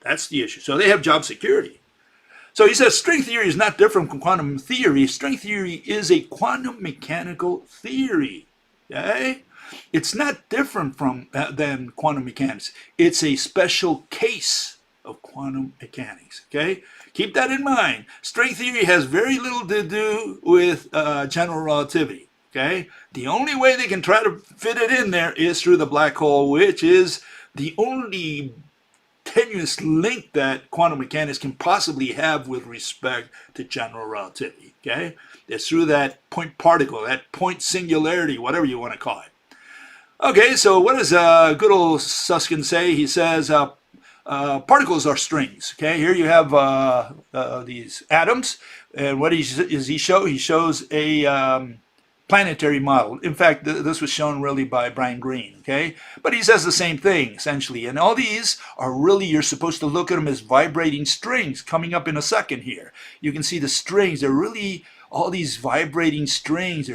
That's the issue. So they have job security. So he says string theory is not different from quantum theory. String theory is a quantum mechanical theory. Okay? It's not different than quantum mechanics. It's a special case of quantum mechanics. Okay? Keep that in mind. String theory has very little to do with general relativity. Okay? The only way they can try to fit it in there is through the black hole, which is the only tenuous link that quantum mechanics can possibly have with respect to general relativity. Okay? It's through that point particle, that point singularity, whatever you want to call it. Okay, so what does good old Susskind say? He says particles are strings. Okay, here you have these atoms, and what does he show? He shows a planetary model. In fact, this was shown really by Greene. Okay, but he says the same thing essentially, and all these are really, you're supposed to look at them as vibrating strings. Coming up in a second here, you can see the strings. They're really all these vibrating strings.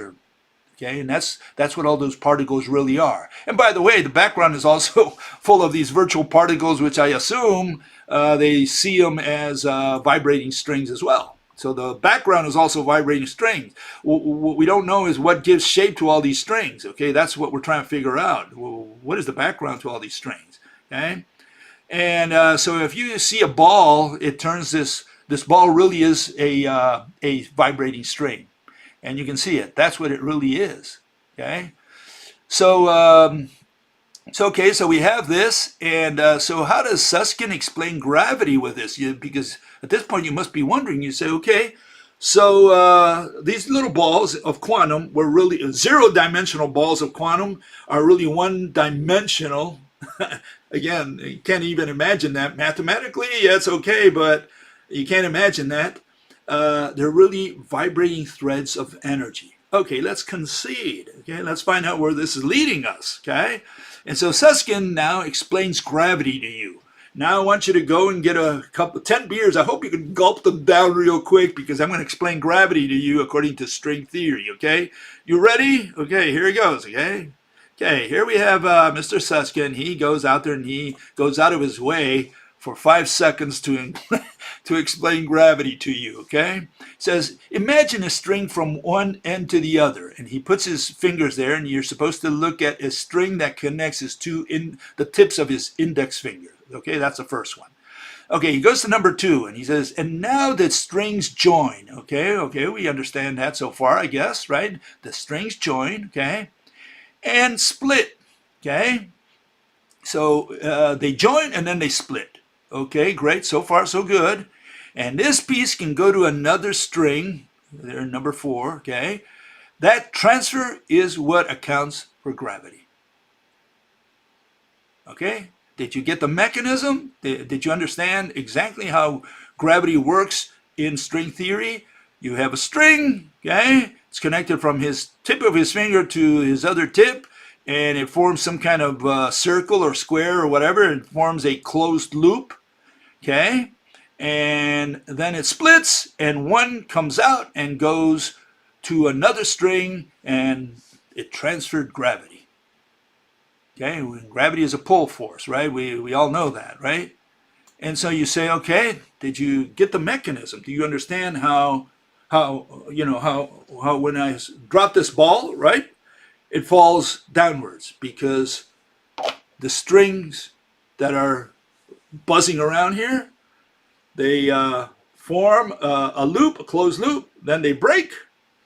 Okay, and that's what all those particles really are. And by the way, the background is also full of these virtual particles, which I assume they see them as vibrating strings as well. So the background is also vibrating strings. What we don't know is what gives shape to all these strings. Okay, that's what we're trying to figure out. What is the background to all these strings? Okay, and so if you see a ball, it turns this ball really is a vibrating string. And you can see it. That's what it really is. Okay. So, so we have this. And so how does Susskind explain gravity with this? Because at this point you must be wondering, you say, okay, so these little balls of quantum were really zero-dimensional balls of quantum are really one-dimensional. Again, you can't even imagine that. Mathematically, yeah, it's okay, but you can't imagine that. They're really vibrating threads of energy. Okay, let's concede. Okay, let's find out where this is leading us. Okay, and so Susskind now explains gravity to you. Now I want you to go and get a couple, 10 beers. I hope you can gulp them down real quick because I'm going to explain gravity to you according to string theory. Okay, you ready? Okay, here he goes. Okay, here we have Mr. Susskind. He goes out there and he goes out of his way for 5 seconds to explain gravity to you, okay? It says, imagine a string from one end to the other. And he puts his fingers there, and you're supposed to look at a string that connects the tips of his index finger. Okay, that's the first one. Okay, he goes to number 2, and he says, and now the strings join. Okay, we understand that so far, I guess, right? The strings join, okay, and split, okay? So they join, and then they split. Okay, great. So far, so good. And this piece can go to another string. There, number 4. Okay. That transfer is what accounts for gravity. Okay. Did you get the mechanism? Did you understand exactly how gravity works in string theory? You have a string. Okay. It's connected from his tip of his finger to his other tip. And it forms some kind of circle or square or whatever. It forms a closed loop, okay? and then it splits, and one comes out and goes to another string, and it transferred gravity. Okay, gravity is a pull force, right? We all know that, right? And so you say, okay, did you get the mechanism? Do you understand how when I drop this ball, right, it falls downwards because the strings that are buzzing around here, they form a loop, a closed loop, then they break,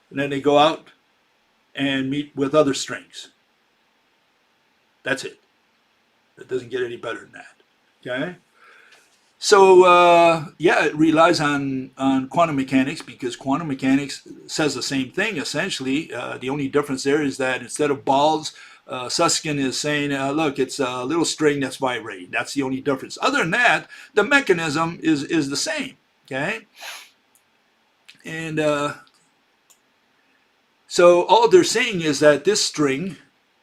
and then they go out and meet with other strings. That's it. It doesn't get any better than that. Okay? So, yeah, it relies on quantum mechanics because quantum mechanics says the same thing, essentially. The only difference there is that instead of balls, Susskind is saying, look, it's a little string that's vibrating. That's the only difference. Other than that, the mechanism is the same, okay? And so all they're saying is that this string,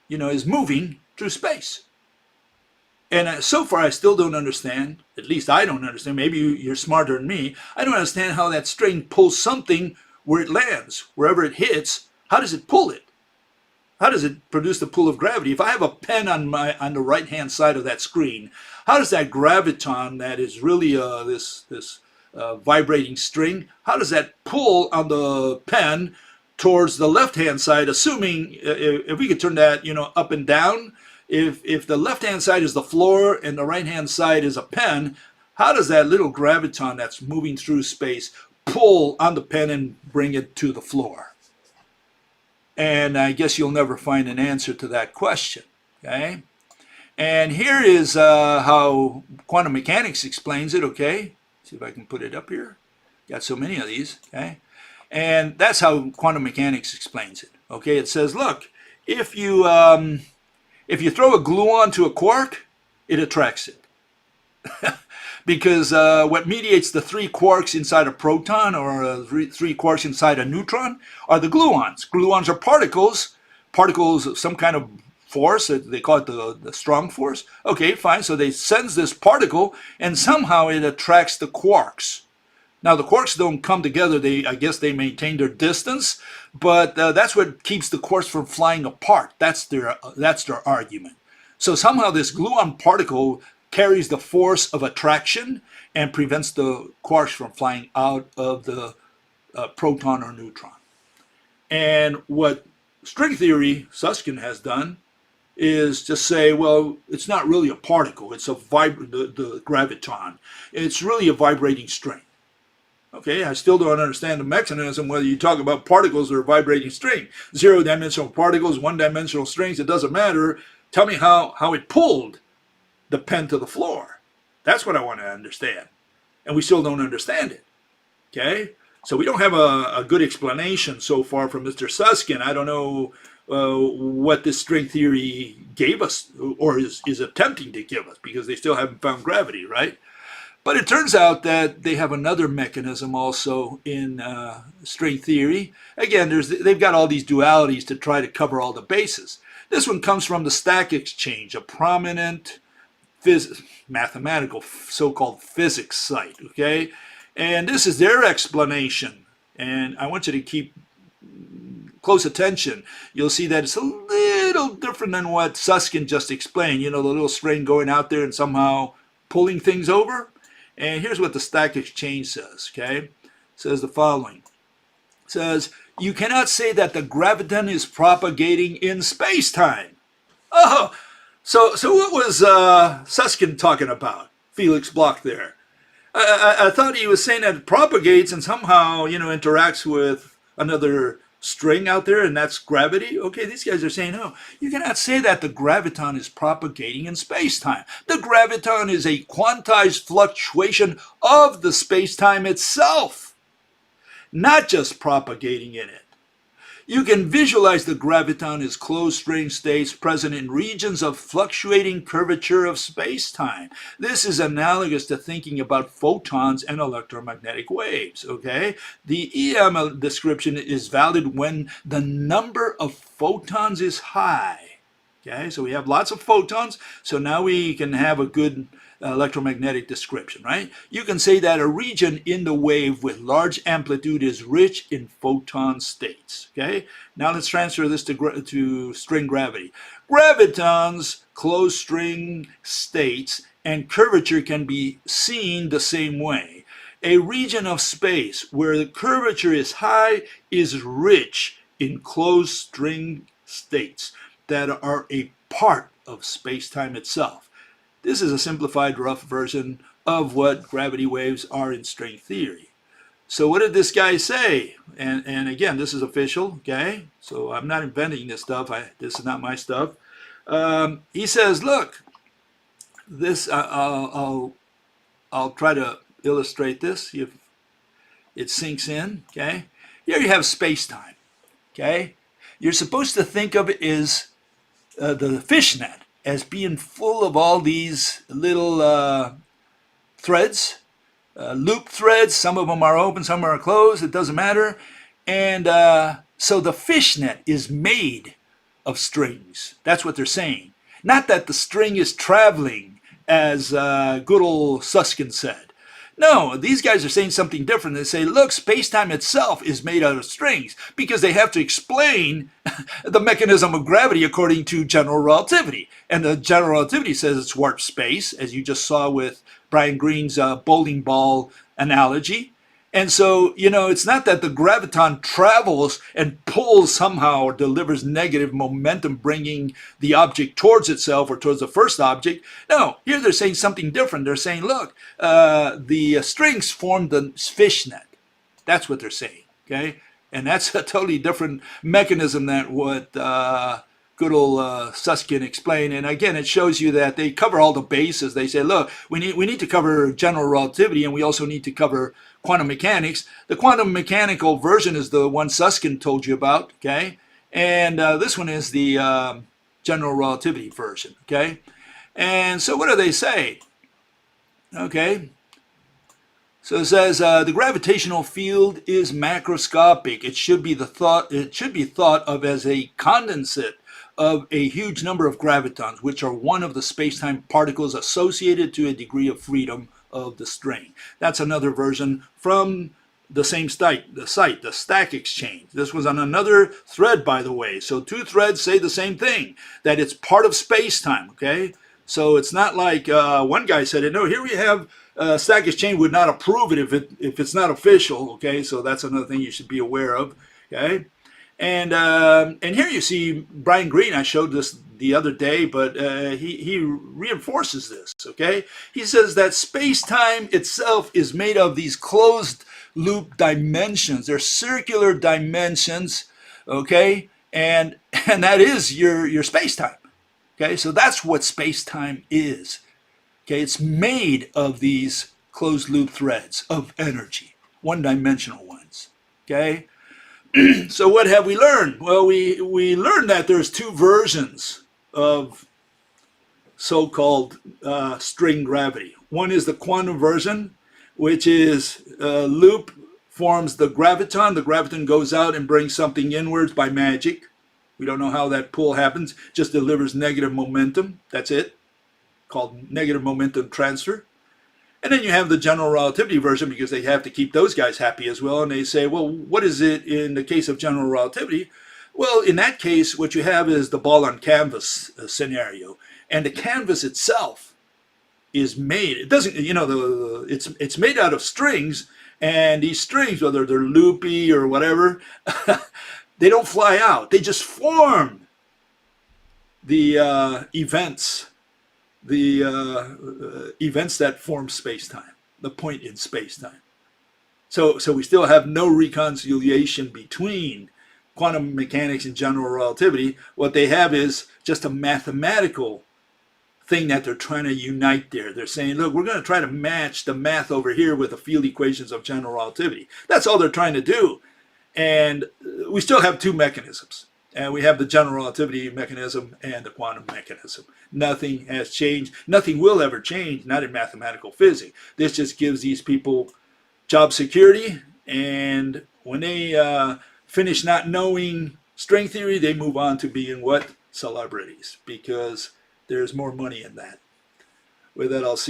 is moving through space. And so far, I still don't understand, at least I don't understand, maybe you're smarter than me, I don't understand how that string pulls something where it lands, wherever it hits. How does it pull it? How does it produce the pull of gravity? If I have a pen on the right-hand side of that screen, how does that graviton that is really this vibrating string, how does that pull on the pen towards the left-hand side, assuming, if we could turn that, up and down, if the left-hand side is the floor and the right-hand side is a pen, how does that little graviton that's moving through space pull on the pen and bring it to the floor? And I guess you'll never find an answer to that question, okay? And here is how quantum mechanics explains it, okay? See if I can put it up here. Got so many of these, okay? And that's how quantum mechanics explains it, okay? It says, look, if you throw a gluon to a quark, it attracts it. Because what mediates the three quarks inside a proton or three quarks inside a neutron are the gluons. Gluons are particles of some kind of force. They call it the strong force. Okay, fine. So they sends this particle, and somehow it attracts the quarks. Now, the quarks don't come together. I guess they maintain their distance, but that's what keeps the quarks from flying apart. That's their argument. So somehow this gluon particle carries the force of attraction and prevents the quarks from flying out of the proton or neutron. And what string theory Susskind has done is just say, well, it's not really a particle. It's the graviton. It's really a vibrating string. Okay, I still don't understand the mechanism, whether you talk about particles or a vibrating string. Zero-dimensional particles, one-dimensional strings, it doesn't matter. Tell me how it pulled the pen to the floor. That's what I want to understand. And we still don't understand it. Okay? So we don't have a good explanation so far from Mr. Susskind. I don't know what this string theory gave us or is attempting to give us, because they still haven't found gravity, right? But it turns out that they have another mechanism also in string theory. Again, they've got all these dualities to try to cover all the bases. This one comes from the stack exchange, a prominent mathematical so-called physics site, okay? And this is their explanation. And I want you to keep close attention. You'll see that it's a little different than what Susskind just explained. The little string going out there and somehow pulling things over. And here's what the stack exchange says, okay? It says the following. It says, you cannot say that the graviton is propagating in space-time. Oh, so what was Susskind talking about? Felix Bloch there. I thought he was saying that it propagates and somehow, interacts with another string out there, and that's gravity. Okay, these guys are saying, no, you cannot say that the graviton is propagating in space-time. The graviton is a quantized fluctuation of the space-time itself, not just propagating in it. You can visualize the graviton as closed string states present in regions of fluctuating curvature of space-time. This is analogous to thinking about photons and electromagnetic waves, okay? The EM description is valid when the number of photons is high, okay? So we have lots of photons, so now we can have a good electromagnetic description, right? You can say that a region in the wave with large amplitude is rich in photon states, okay? Now let's transfer this to string gravity. Gravitons, closed string states, and curvature can be seen the same way. A region of space where the curvature is high is rich in closed string states that are a part of space-time itself. This is a simplified rough version of what gravity waves are in string theory. So what did this guy say? And again, this is official, okay? So I'm not inventing this stuff. This is not my stuff. He says, look, this I'll try to illustrate this if it sinks in, okay? Here you have space-time, okay? You're supposed to think of it as the fishnet as being full of all these little threads, loop threads. Some of them are open, some are closed. It doesn't matter. And so the fishnet is made of strings. That's what they're saying. Not that the string is traveling, as good old Susskind said. No, these guys are saying something different. They say, look, space-time itself is made out of strings because they have to explain the mechanism of gravity according to general relativity. And the general relativity says it's warp space, as you just saw with Brian Greene's bowling ball analogy. And so, you know, it's not that the graviton travels and pulls somehow or delivers negative momentum, bringing the object towards itself or towards the first object. No, here they're saying something different. They're saying, look, the strings form the fishnet. That's what they're saying, okay? And that's a totally different mechanism than what good old Susskind explained. And again, it shows you that they cover all the bases. They say, look, we need to cover general relativity, and we also need to cover quantum mechanics. The quantum mechanical version is the one Susskind told you about, okay? And this one is the general relativity version, okay? And so what do they say? Okay. So it says the gravitational field is macroscopic. It should be thought of as a condensate of a huge number of gravitons, which are one of the space-time particles associated to a degree of freedom of the string. That's another version from the same site, the Stack Exchange. This was on another thread, by the way. So two threads say the same thing, that it's part of space-time, okay? So it's not like one guy said it. No, here we have Stack Exchange would not approve it if it's not official, okay? So that's another thing you should be aware of, okay? And here you see Brian Greene. I showed this the other day, but he reinforces this, okay? He says that space-time itself is made of these closed loop dimensions. They're circular dimensions, okay? And that is your space-time, okay? So that's what space-time is, okay? It's made of these closed loop threads of energy, one-dimensional ones, okay? So what have we learned? Well, we learned that there's two versions of so-called string gravity. One is the quantum version, which is loop forms the graviton. The graviton goes out and brings something inwards by magic. We don't know how that pull happens. Just delivers negative momentum. That's it. Called negative momentum transfer. And then you have the general relativity version, because they have to keep those guys happy as well. And they say, well, what is it in the case of general relativity? Well, in that case, what you have is the ball on canvas scenario. And the canvas itself is made, it doesn't, you know, it's made out of strings. And these strings, whether they're loopy or whatever, they don't fly out. They just form the events that form space-time, the point in space-time. So we still have no reconciliation between quantum mechanics and general relativity. What they have is just a mathematical thing that they're trying to unite there. They're saying, look, we're going to try to match the math over here with the field equations of general relativity. That's all they're trying to do. And we still have two mechanisms. And we have the general relativity mechanism and the quantum mechanism. Nothing has changed. Nothing will ever change, not in mathematical physics. This just gives these people job security. And when they finish not knowing string theory, they move on to being what? Celebrities. Because there's more money in that. With that, I'll see you.